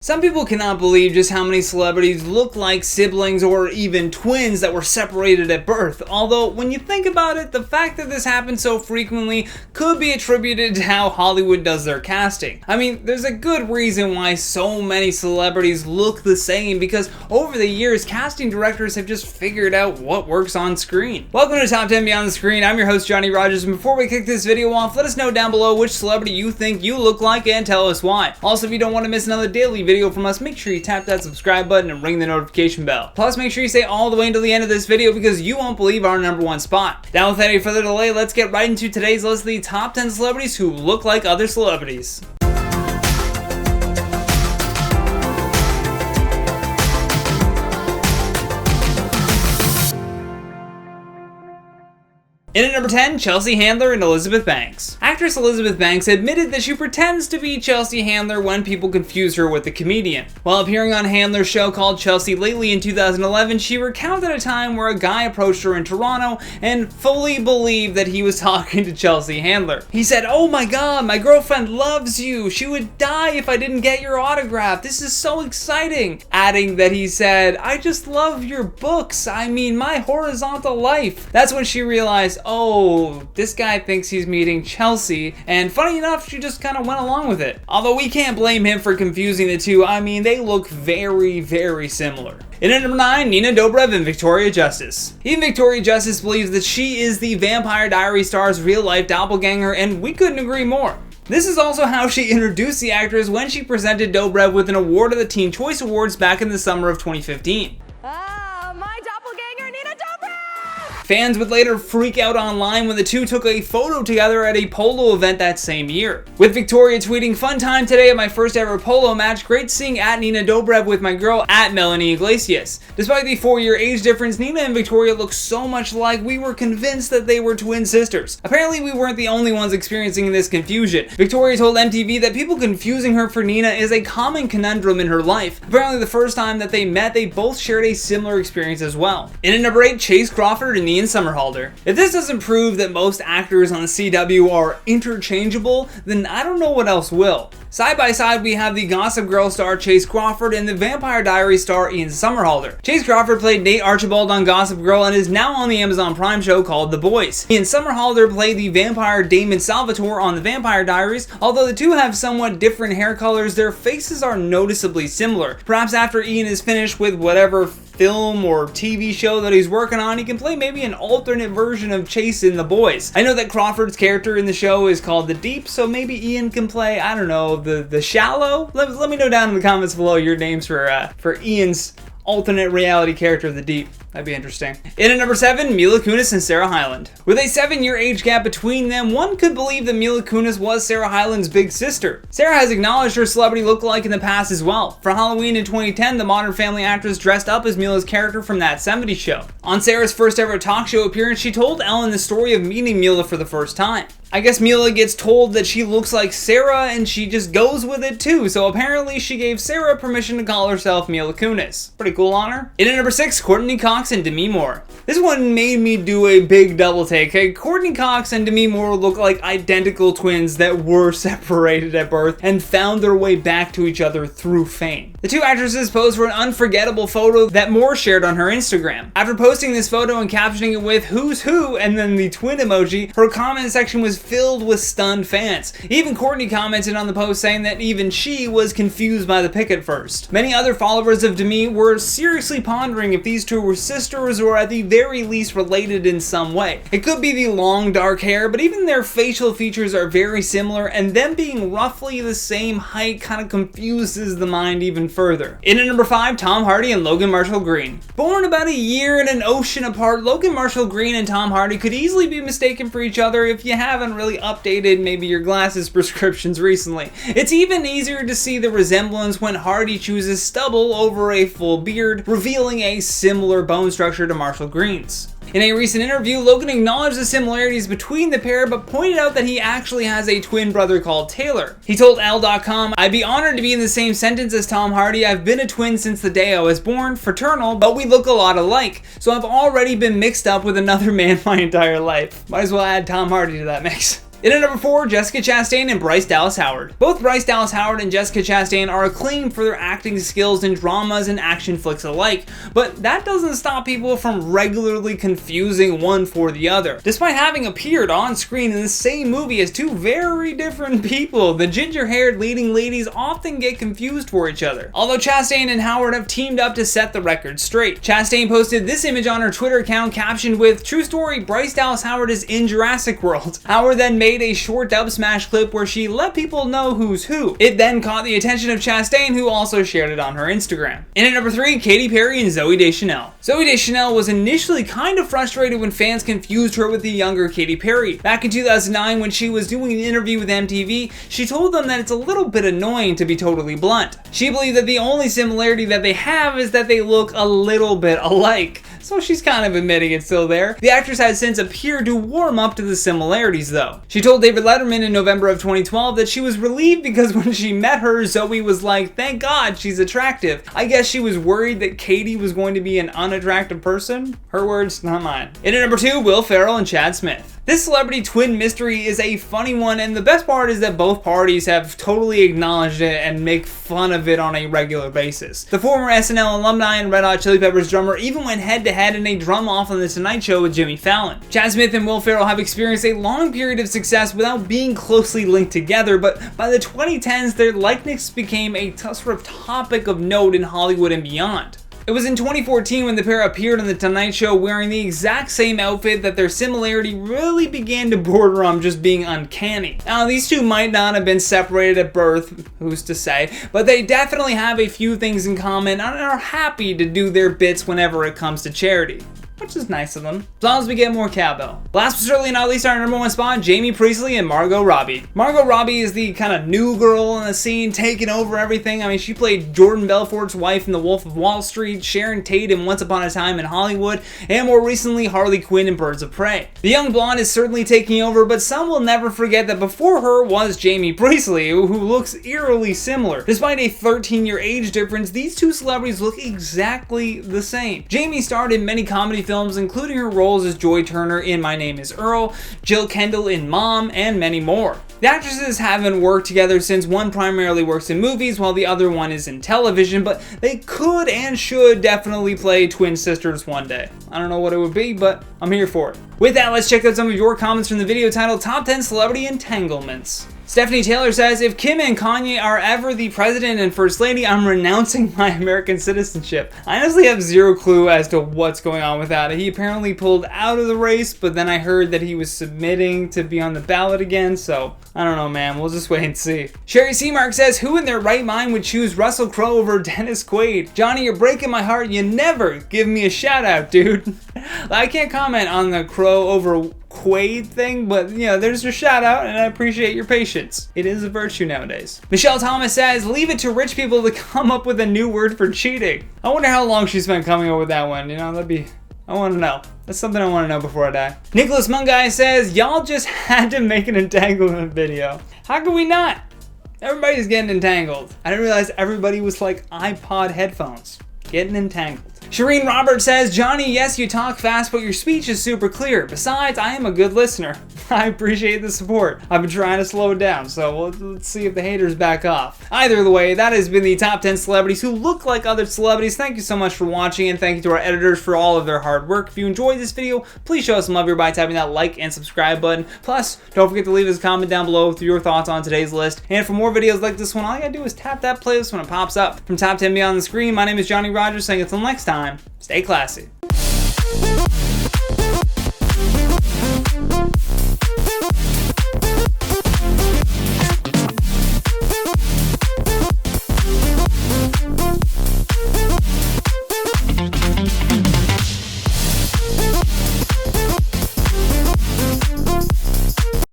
Some people cannot believe just how many celebrities look like siblings or even twins that were separated at birth, although when you think about it, the fact that this happens so frequently could be attributed to how Hollywood does their casting. I mean, there's a good reason why so many celebrities look the same, because over the years, casting directors have just figured out what works on screen. Welcome to Top 10 Beyond the Screen. I'm your host, Johnny Rogers, and before we kick this video off, let us know down below which celebrity you think you look like and tell us why. Also, if you don't want to miss another daily video from us, make sure you tap that subscribe button and ring the notification bell. Plus, make sure you stay all the way until the end of this video because you won't believe our #1 spot. Now, without any further delay, let's get right into today's list of the top 10 celebrities who look like other celebrities. In at number 10, Chelsea Handler and Elizabeth Banks. Actress Elizabeth Banks admitted that she pretends to be Chelsea Handler when people confuse her with the comedian. While appearing on Handler's show called Chelsea Lately in 2011, she recounted a time where a guy approached her in Toronto and fully believed that he was talking to Chelsea Handler. He said, "Oh my god, my girlfriend loves you. She would die if I didn't get your autograph. This is so exciting." Adding that he said, "I just love your books. I mean, my horizontal life." That's when she realized, oh, this guy thinks he's meeting Chelsea, and funny enough, she just kind of went along with it. Although we can't blame him for confusing the two. I mean, they look very, very similar. In at number 9, Nina Dobrev and Victoria Justice. Even Victoria Justice believes that she is the Vampire Diaries star's real-life doppelganger, and we couldn't agree more. This is also how she introduced the actress when she presented Dobrev with an award at the Teen Choice Awards back in the summer of 2015. Fans would later freak out online when the two took a photo together at a polo event that same year. With Victoria tweeting, "Fun time today at my first ever polo match. Great seeing at Nina Dobrev with my girl at Melanie Iglesias." Despite the 4-year age difference, Nina and Victoria look so much alike we were convinced that they were twin sisters. Apparently we weren't the only ones experiencing this confusion. Victoria told MTV that people confusing her for Nina is a common conundrum in her life. Apparently the first time that they met, they both shared a similar experience as well. In at number 8, Chase Crawford and Ian Somerhalder. If this doesn't prove that most actors on the CW are interchangeable, then I don't know what else will. Side by side, we have the Gossip Girl star Chase Crawford and the Vampire Diaries star Ian Somerhalder. Chase Crawford played Nate Archibald on Gossip Girl and is now on the Amazon Prime show called The Boys. Ian Somerhalder played the vampire Damon Salvatore on the Vampire Diaries. Although the two have somewhat different hair colors, their faces are noticeably similar. Perhaps after Ian is finished with whatever film or TV show that he's working on, he can play maybe an alternate version of Chase in The Boys. I know that Crawford's character in the show is called The Deep, so maybe Ian can play, I don't know, the Shallow? Let me know down in the comments below your names for Ian's alternate reality character, The Deep. That'd be interesting. In at number 7, Mila Kunis and Sarah Hyland. With a 7-year age gap between them, one could believe that Mila Kunis was Sarah Hyland's big sister. Sarah has acknowledged her celebrity lookalike in the past as well. For Halloween in 2010, the Modern Family actress dressed up as Mila's character from That 70s Show. On Sarah's first ever talk show appearance, she told Ellen the story of meeting Mila for the first time. I guess Mila gets told that she looks like Sarah and she just goes with it too, so apparently she gave Sarah permission to call herself Mila Kunis. Pretty cool on her. In at number 6, Courteney Cox and Demi Moore. This one made me do a big double take. Hey, Courteney Cox and Demi Moore look like identical twins that were separated at birth and found their way back to each other through fame. The two actresses posed for an unforgettable photo that Moore shared on her Instagram. After posting this photo and captioning it with "Who's who" and then the twin emoji, her comment section was filled with stunned fans. Even Courteney commented on the post saying that even she was confused by the pic at first. Many other followers of Demi were seriously pondering if these two were sisters or at the very least related in some way. It could be the long dark hair, but even their facial features are very similar, and them being roughly the same height kind of confuses the mind even further. In at number 5, Tom Hardy and Logan Marshall Green. Born about a year and an ocean apart, Logan Marshall Green and Tom Hardy could easily be mistaken for each other if you haven't really updated maybe your glasses prescriptions recently. It's even easier to see the resemblance when Hardy chooses stubble over a full beard, revealing a similar bone structure to Marshall Green's. In a recent interview, Logan acknowledged the similarities between the pair, but pointed out that he actually has a twin brother called Taylor. He told Elle.com, "I'd be honored to be in the same sentence as Tom Hardy. I've been a twin since the day I was born, fraternal, but we look a lot alike. So I've already been mixed up with another man my entire life." Might as well add Tom Hardy to that mix. In at number 4, Jessica Chastain and Bryce Dallas Howard. Both Bryce Dallas Howard and Jessica Chastain are acclaimed for their acting skills in dramas and action flicks alike, but that doesn't stop people from regularly confusing one for the other. Despite having appeared on screen in the same movie as two very different people, the ginger-haired leading ladies often get confused for each other. Although Chastain and Howard have teamed up to set the record straight. Chastain posted this image on her Twitter account captioned with, "True story, Bryce Dallas Howard is in Jurassic World." Howard then made a short dub smash clip where she let people know who's who. It then caught the attention of Chastain, who also shared it on her Instagram. In at number 3, Katy Perry and Zooey Deschanel. Zooey Deschanel was initially kind of frustrated when fans confused her with the younger Katy Perry. Back in 2009, when she was doing an interview with MTV, she told them that it's a little bit annoying, to be totally blunt. She believed that the only similarity that they have is that they look a little bit alike. So she's kind of admitting it's still there. The actress has since appeared to warm up to the similarities though. She told David Letterman in November of 2012 that she was relieved because when she met her, Zooey was like, "Thank God she's attractive." I guess she was worried that Katy was going to be an unattractive person. Her words, not mine. In at number 2, Will Ferrell and Chad Smith. This celebrity twin mystery is a funny one, and the best part is that both parties have totally acknowledged it and make fun of it on a regular basis. The former SNL alumni and Red Hot Chili Peppers drummer even went head-to-head in a drum-off on The Tonight Show with Jimmy Fallon. Chad Smith and Will Ferrell have experienced a long period of success without being closely linked together, but by the 2010s, their likeness became a sort of topic of note in Hollywood and beyond. It was in 2014 when the pair appeared on The Tonight Show wearing the exact same outfit that their similarity really began to border on just being uncanny. Now, these two might not have been separated at birth, who's to say, but they definitely have a few things in common and are happy to do their bits whenever it comes to charity. Which is nice of them, as long as we get more cowbell. Last but certainly not least, our number 1 spot, Jaime Priestley and Margot Robbie. Margot Robbie is the kind of new girl in the scene, taking over everything. I mean, she played Jordan Belfort's wife in The Wolf of Wall Street, Sharon Tate in Once Upon a Time in Hollywood, and more recently, Harley Quinn in Birds of Prey. The young blonde is certainly taking over, but some will never forget that before her was Jaime Priestley, who looks eerily similar. Despite a 13-year age difference, these two celebrities look exactly the same. Jaime starred in many comedy films, including her roles as Joy Turner in My Name is Earl, Jill Kendall in Mom, and many more. The actresses haven't worked together since one primarily works in movies while the other one is in television, but they could and should definitely play twin sisters one day. I don't know what it would be, but I'm here for it. With that, let's check out some of your comments from the video titled Top 10 Celebrity Entanglements. Stephanie Taylor says, "If Kim and Kanye are ever the president and first lady, I'm renouncing my American citizenship." I honestly have zero clue as to what's going on with that. He apparently pulled out of the race, but then I heard that he was submitting to be on the ballot again, so I don't know, man. We'll just wait and see. Sherry Seamark says, "Who in their right mind would choose Russell Crowe over Dennis Quaid? Johnny, you're breaking my heart. You never give me a shout out, dude." I can't comment on the Crowe over Quaid thing, but you know, there's your shout out and I appreciate your patience. It is a virtue nowadays. Michelle Thomas says, "Leave it to rich people to come up with a new word for cheating." I wonder how long she spent coming up with that one. You know, I want to know. That's something I want to know before I die. Nicholas Mungai says, "Y'all just had to make an entanglement video." How can we not? Everybody's getting entangled. I didn't realize everybody was like iPod headphones. Getting entangled. Shireen Roberts says, "Johnny, yes, you talk fast, but your speech is super clear. Besides, I am a good listener." I appreciate the support. I've been trying to slow it down, so let's see if the haters back off. Either way, that has been the top 10 celebrities who look like other celebrities. Thank you so much for watching, and thank you to our editors for all of their hard work. If you enjoyed this video, please show us some love here by tapping that like and subscribe button. Plus, don't forget to leave us a comment down below with your thoughts on today's list. And for more videos like this one, all you gotta do is tap that playlist when it pops up. From Top 10 Beyond the screen, my name is Johnny Rogers saying until next time, stay classy.